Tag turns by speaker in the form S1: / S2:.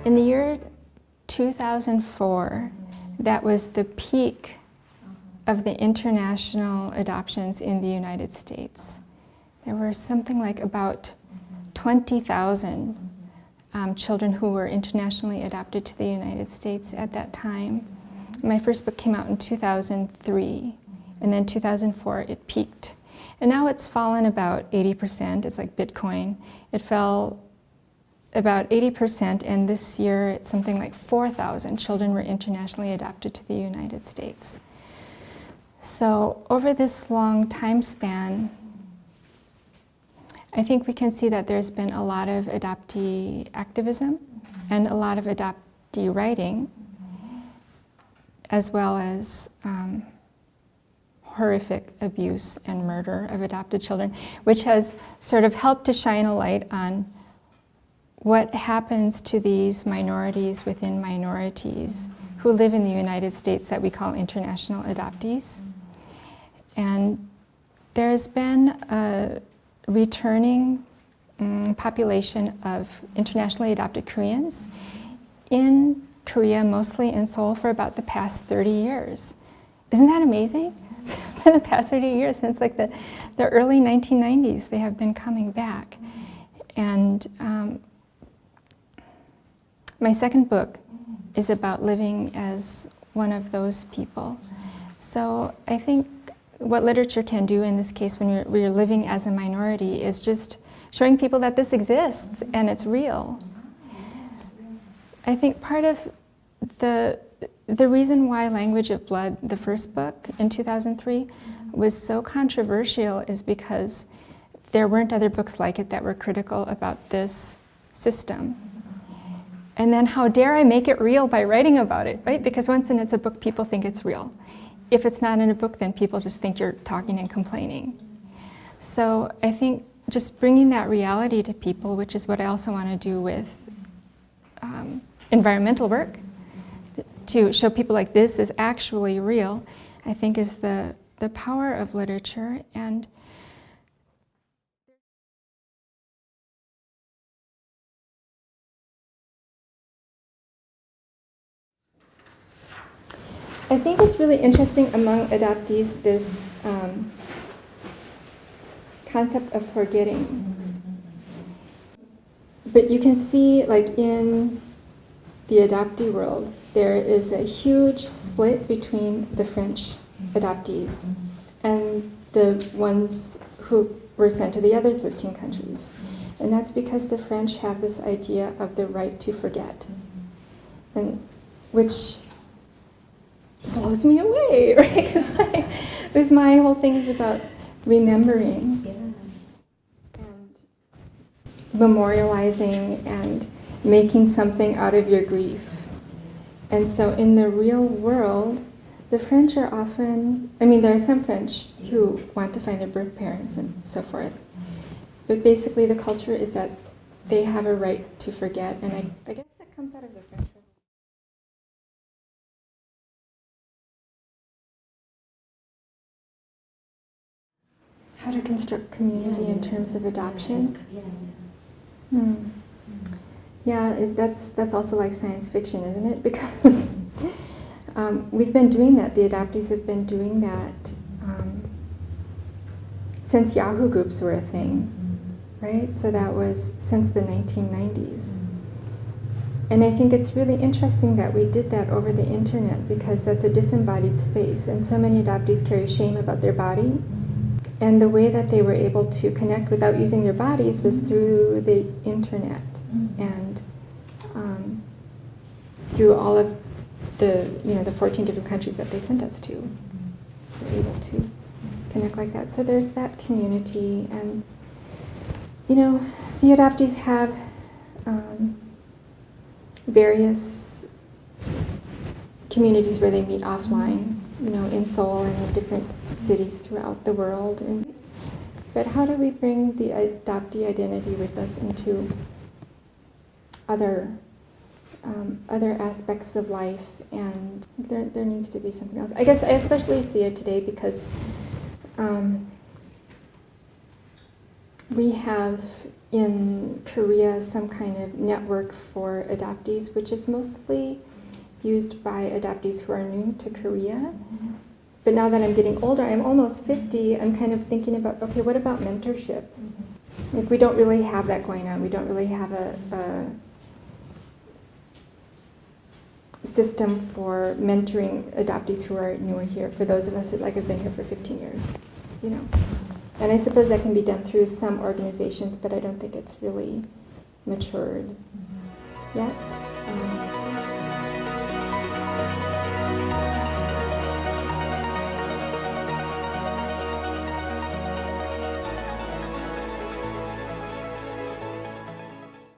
S1: In the year 2004, that was the peak of the international adoptions in the United States. There were something like about 20,000 children who were internationally adopted to the United States at that time. My first book came out in 2003, and then 2004 it peaked. And now it's fallen about 80%, it's like Bitcoin. It fell about 80%, and this year it's something like 4,000 children were internationally adopted to the United States. So over this long time span, I think we can see that there's been a lot of adoptee activism and a lot of adoptee writing, as well as horrific abuse and murder of adopted children, which has sort of helped to shine a light on what happens to these minorities within minorities who live in the United States that we call international adoptees. And there's been a returning population of internationally adopted Koreans in Korea, mostly in Seoul, for about the past 30 years. Isn't that amazing? For the past 30 years, since like the early 1990s, they have been coming back. And my second book is about living as one of those people. So I think what literature can do in this case when you're living as a minority is just showing people that this exists and it's real. I think part of the reason why Language of Blood, the first book in 2003, was so controversial is because there weren't other books like it that were critical about this system. And then how dare I make it real by writing about it, right? Because once it's a book, people think it's real. If it's not in a book, then people just think you're talking and complaining. So I think just bringing that reality to people, which is what I also want to do with environmental work, to show people like this is actually real, I think is the power of literature. And I think it's really interesting among adoptees, this concept of forgetting. But you can see, like in the adoptee world, there is a huge split between the French adoptees and the ones who were sent to the other 13 countries. And that's because the French have this idea of the right to forget, and which blows me away, right? Because my whole thing is about remembering and memorializing and making something out of your grief. And so in the real world, the French are often, I mean, there are some French who want to find their birth parents and so forth. But basically the culture is that they have a right to forget, and I guess that comes out of the French. How to construct community in terms of adoption? Yeah, that's also like science fiction, isn't it? Because we've been doing that. The adoptees have been doing that since Yahoo groups were a thing, right? So that was since the 1990s. And I think it's really interesting that we did that over the internet, because that's a disembodied space, and so many adoptees carry shame about their body. And the way that they were able to connect without using their bodies was through the internet and through all of the 14 different countries that they sent us to. We're able to connect like that. So there's that community, and the adoptees have various communities where they meet offline, in Seoul and in different cities throughout the world. But how do we bring the adoptee identity with us into other aspects of life? And there needs to be something else. I guess I especially see it today because we have in Korea some kind of network for adoptees, which is mostly used by adoptees who are new to Korea. But now that I'm getting older, I'm almost 50, I'm kind of thinking about, okay, what about mentorship? Like, we don't really have that going on. We don't really have a system for mentoring adoptees who are newer here, for those of us that have been here for 15 years, you know. And I suppose that can be done through some organizations, but I don't think it's really matured yet.